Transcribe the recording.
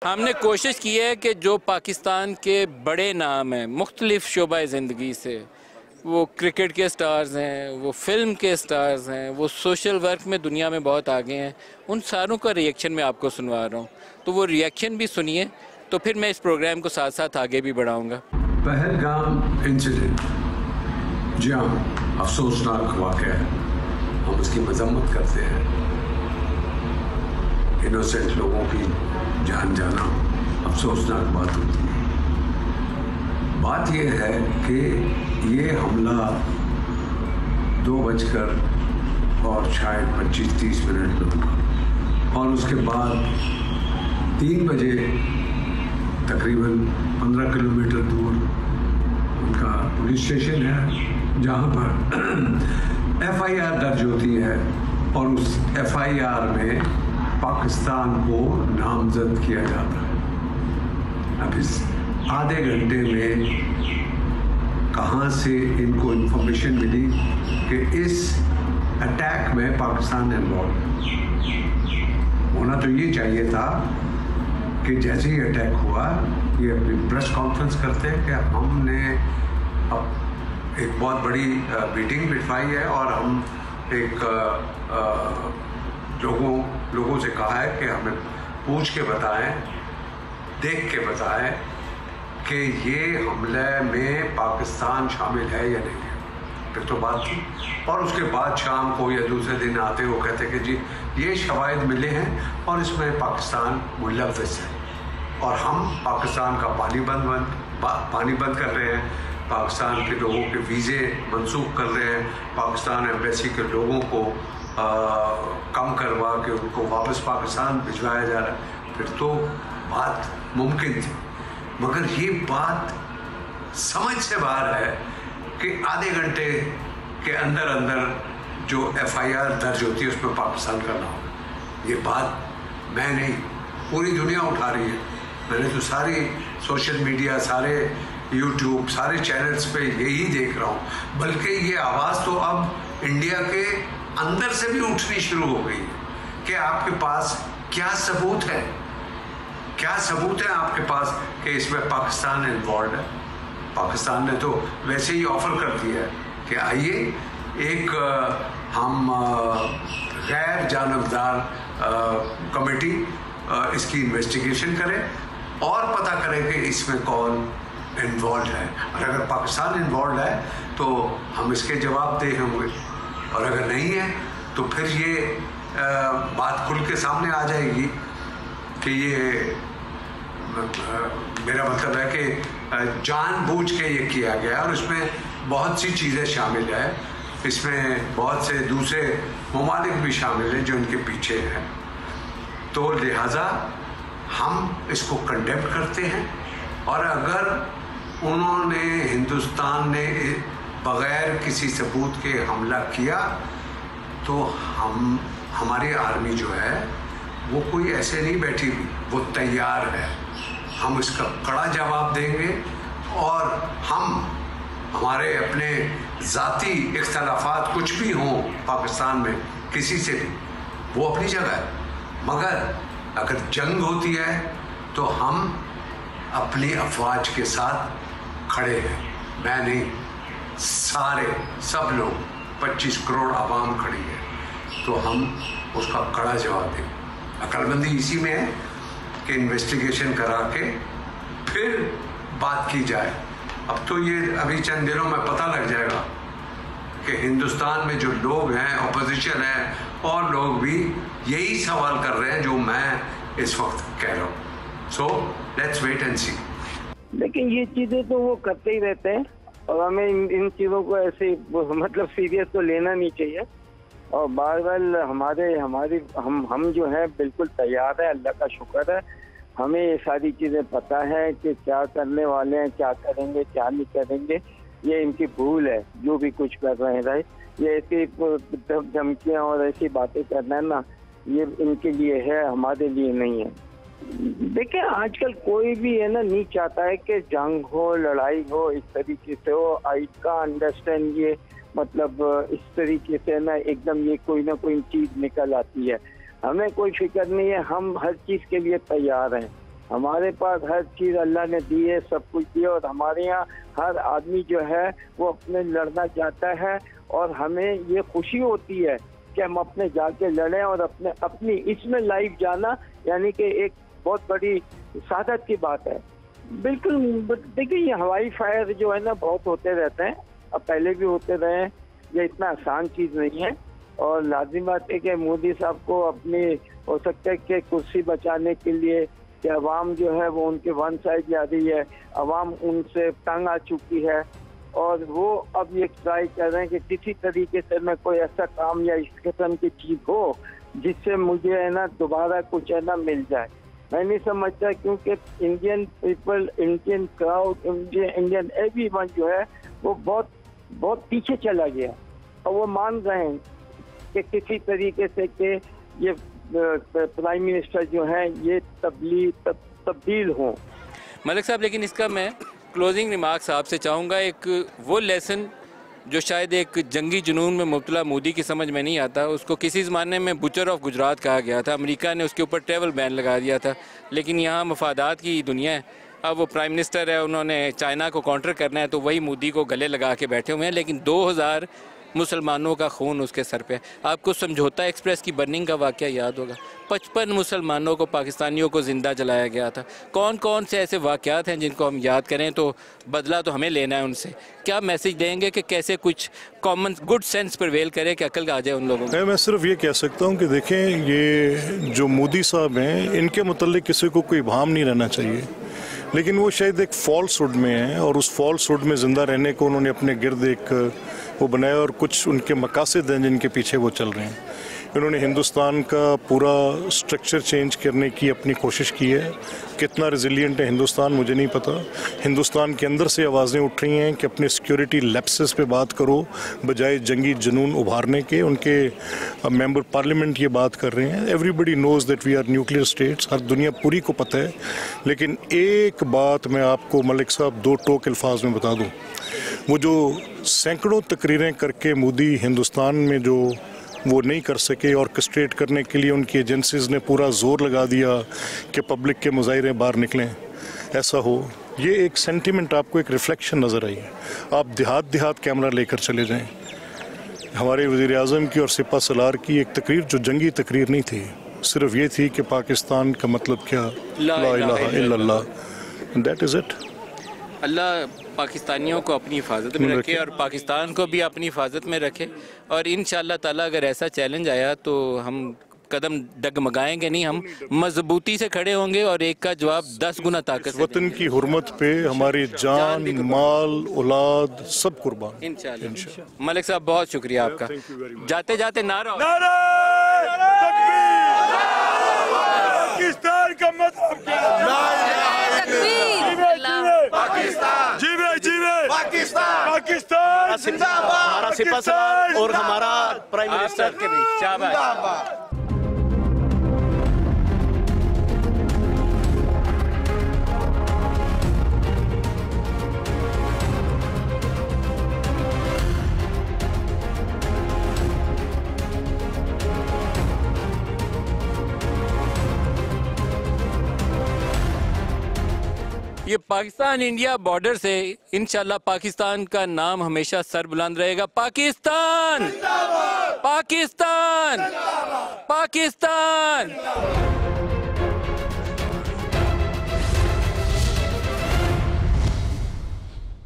हमने कोशिश की है कि जो पाकिस्तान के बड़े नाम हैं मुख्तलिफ़ शोबा ज़िंदगी से, वो क्रिकेट के स्टार्स हैं, वो फिल्म के स्टार्स हैं, वो सोशल वर्क में दुनिया में बहुत आगे हैं, उन सारों का रिएक्शन मैं आपको सुनवा रहा हूँ। तो वो रिएक्शन भी सुनिए, तो फिर मैं इस प्रोग्राम को साथ साथ आगे भी बढ़ाऊँगा। पहलगाम इंसिडेंट, जी हाँ, अफसोसनाक वाक़या है, हम उसकी मजम्मत करते हैं। इनोसेंट लोगों की जान जाना अफसोसनाक बात होती है। बात यह है कि ये हमला 2 और शायद 25-30 मिनट में हुआ और उसके बाद 3 बजे तकरीबन 15 किलोमीटर दूर उनका पुलिस स्टेशन है जहाँ पर FIR दर्ज होती है और उस FIR में पाकिस्तान को नामजद किया जाता है। अब इस आधे घंटे में कहाँ से इनको इंफॉर्मेशन मिली कि इस अटैक में पाकिस्तान इन्वॉल्व होना तो ये चाहिए था कि जैसे ही अटैक हुआ ये अपनी प्रेस कॉन्फ्रेंस करते हैं कि हमने अब एक बहुत बड़ी मीटिंग बिठवाई है और हम एक लोगों से कहा है कि हमें पूछ के बताएं, देख के बताएं कि ये हमले में पाकिस्तान शामिल है या नहीं है। फिर तो बात थी और उसके बाद शाम को या दूसरे दिन आते वो कहते कि जी ये शवाहिद मिले हैं और इसमें पाकिस्तान मुलव्वस है और हम पाकिस्तान का पानी बंद कर रहे हैं, पाकिस्तान के लोगों के वीज़े मनसूख कर रहे हैं, पाकिस्तान एम्बेसी के लोगों को कम करवा के उनको वापस पाकिस्तान भिजवाया जा रहा है। फिर तो बात मुमकिन थी, मगर ये बात समझ से बाहर है कि आधे घंटे के अंदर अंदर जो FIR दर्ज होती है उसमें पाकिस्तान का नाम, ये बात मैं नहीं पूरी दुनिया उठा रही है। मैंने तो सारी सोशल मीडिया, सारे YouTube, सारे चैनल्स पे यही देख रहा हूँ, बल्कि ये आवाज़ तो अब इंडिया के अंदर से भी उठनी शुरू हो गई है कि आपके पास क्या सबूत है, क्या सबूत है आपके पास कि इसमें पाकिस्तान इन्वॉल्व है। पाकिस्तान ने तो वैसे ही ऑफर कर दिया है कि आइए एक हम गैर जानबदार कमेटी इसकी इन्वेस्टिगेशन करें और पता करें कि इसमें कौन इन्वॉल्व है, और अगर पाकिस्तान इन्वॉल्व है तो हम इसके जवाबदेह होंगे और अगर नहीं है तो फिर ये बात खुल के सामने आ जाएगी कि ये मेरा मतलब है कि जानबूझ के ये किया गया और इसमें बहुत सी चीज़ें शामिल है, इसमें बहुत से दूसरे ममालिक भी शामिल हैं जो इनके पीछे हैं। तो लिहाजा हम इसको कंडेम करते हैं और अगर उन्होंने हिंदुस्तान ने बग़ैर किसी सबूत के हमला किया तो हमारी आर्मी जो है वो कोई ऐसे नहीं बैठी हुई, वो तैयार है। हम इसका कड़ा जवाब देंगे और हमारे अपने ज़ाती इख्तलाफात कुछ भी हों पाकिस्तान में किसी से भी, वो अपनी जगह है, मगर अगर जंग होती है तो हम अपनी अफवाज के साथ खड़े हैं। मैं नहीं, सब लोग 25 करोड़ आवाम खड़ी है, तो हम उसका कड़ा जवाब दें। अक्लमंदी इसी में है कि इन्वेस्टिगेशन करा के फिर बात की जाए। अब तो ये अभी चंद दिनों में पता लग जाएगा कि हिंदुस्तान में जो लोग हैं, अपोजिशन है और लोग भी यही सवाल कर रहे हैं जो मैं इस वक्त कह रहा हूँ। सो लेट्स वेट एंड सी। लेकिन ये चीज़ें तो वो करते ही रहते हैं और हमें इन चीज़ों को ऐसे मतलब सीरियस तो लेना नहीं चाहिए। और बार हम जो है बिल्कुल तैयार है, अल्लाह का शुक्र है, हमें ये सारी चीज़ें पता है कि क्या करने वाले हैं, क्या करेंगे, क्या नहीं करेंगे। ये इनकी भूल है जो भी कुछ कर रहे हैं। राइट, ये ऐसी धमकियाँ और ऐसी बातें करना है ना, ये इनके लिए है, हमारे लिए नहीं है। देखिए आजकल कोई भी है ना नहीं चाहता है कि जंग हो, लड़ाई हो, इस तरीके से हो। आई का अंडरस्टैंड ये मतलब इस तरीके से ना एकदम ये कोई ना कोई चीज निकल आती है। हमें कोई फिक्र नहीं है, हम हर चीज के लिए तैयार हैं। हमारे पास हर चीज़ अल्लाह ने दी है, सब कुछ दिया, और हमारे यहाँ हर आदमी जो है वो अपने लड़ना चाहता है, और हमें ये खुशी होती है कि हम अपने जाके लड़ें, और अपनी इसमें लाइफ जाना यानी कि एक बहुत बड़ी सादत की बात है। बिल्कुल देखिए, ये हवाई फायर जो है ना बहुत होते रहते हैं, अब पहले भी होते रहे हैं, ये इतना आसान चीज़ नहीं है। और लाजिम बात है कि मोदी साहब को अपनी हो सकता है कि कुर्सी बचाने के लिए कि अवाम जो है वो उनके वन साइड जा रही है, अवाम उनसे तंग आ चुकी है, और वो अब ये ट्राई कर रहे हैं कि किसी तरीके से मैं कोई ऐसा काम या इस किस्म की चीज़ हो जिससे मुझे है ना दोबारा कुछ है ना मिल जाए। मैं नहीं समझता, क्योंकि Indian people, Indian crowd, Indian everyone जो है वो बहुत बहुत पीछे चला गया, और वो मान रहे हैं कि किसी तरीके से कि ये प्राइम मिनिस्टर जो है ये तब्दील हों। मलिक साहब, लेकिन इसका मैं क्लोजिंग रिमार्क्स आपसे चाहूँगा, एक वो लेसन जो शायद एक जंगी जुनून में मुब्तला मोदी की समझ में नहीं आता। उसको किसी ज़माने में बुचर ऑफ गुजरात कहा गया था, अमेरिका ने उसके ऊपर ट्रैवल बैन लगा दिया था, लेकिन यहाँ मफादात की दुनिया है। अब वो प्राइम मिनिस्टर है, उन्होंने चाइना को काउंटर करना है, तो वही मोदी को गले लगा के बैठे हुए हैं, लेकिन 2000 मुसलमानों का खून उसके सर पे। आपको समझौता एक्सप्रेस की बर्निंग का वाक़या याद होगा, 55 मुसलमानों को, पाकिस्तानियों को ज़िंदा जलाया गया था। कौन कौन से ऐसे वाक़यात हैं जिनको हम याद करें तो बदला तो हमें लेना है उनसे? क्या मैसेज देंगे कि कैसे कुछ कॉमन गुड सेंस प्रिवेल करे कि अकल आ जाए उन लोगों को? मैं सिर्फ ये कह सकता हूँ कि देखें, ये जो मोदी साहब हैं इनके मुतल्लिक किसी को कोई भाम नहीं रहना चाहिए, लेकिन वो शायद एक फॉल्सहुड में है, और उस फॉल्सहुड में ज़िंदा रहने को उन्होंने अपने गिर्द एक वो बनाया, और कुछ उनके मकासद हैं जिनके पीछे वो चल रहे हैं। इन्होंने हिंदुस्तान का पूरा स्ट्रक्चर चेंज करने की अपनी कोशिश की है। कितना रेजिलिएंट है हिंदुस्तान मुझे नहीं पता। हिंदुस्तान के अंदर से आवाज़ें उठ रही हैं कि अपने सिक्योरिटी लैप्सेस पे बात करो बजाय जंगी जुनून उभारने के। उनके मेंबर पार्लियामेंट ये बात कर रहे हैं। Everybody knows that we are nuclear states, हर दुनिया पूरी को पता है। लेकिन एक बात मैं आपको मलिक साहब 2 टोक अल्फाज में बता दूँ, वो जो सैकड़ों तकरीरें करके मोदी हिंदुस्तान में जो वो नहीं कर सके, ऑर्केस्ट्रेट करने के लिए उनकी एजेंसीज़ ने पूरा जोर लगा दिया कि पब्लिक के मुजाहरे बाहर निकलें, ऐसा हो। ये एक सेंटिमेंट, आपको एक रिफ्लेक्शन नज़र आई है। आप देहात कैमरा लेकर चले जाएं। हमारे वज़ीर आज़म की और सिपा सलार की एक तकरीर जो जंगी तकरीर नहीं थी, सिर्फ ये थी कि पाकिस्तान का मतलब क्या, ला इलाहा इल्लल्लाह, दैट इज़ इट। अल्लाह पाकिस्तानियों को अपनी हिफाजत में रखे और पाकिस्तान को भी अपनी हिफाजत में रखे। और इंशाअल्लाह ताला अगर ऐसा चैलेंज आया तो हम कदम डगमगाएंगे नहीं, हम मजबूती से खड़े होंगे और एक का जवाब 10 गुना ताकत से वतन की हुर्मत पे हमारी जान, माल, औलाद सब कुर्बान इंशाअल्लाह। मलिक साहब बहुत शुक्रिया आपका। जाते जाते नारा पाकिस्तान का मतलब पाकिस्तान, जीवे जीवे पाकिस्तान, पाकिस्तान जिंदाबाद, हमारा सिपा सलार और हमारा प्राइम मिनिस्टर के भी शाबाश। ये पाकिस्तान इंडिया बॉर्डर से इंशाल्लाह पाकिस्तान का नाम हमेशा सर बुलंद रहेगा। पाकिस्तान, पाकिस्तान, पाकिस्तान।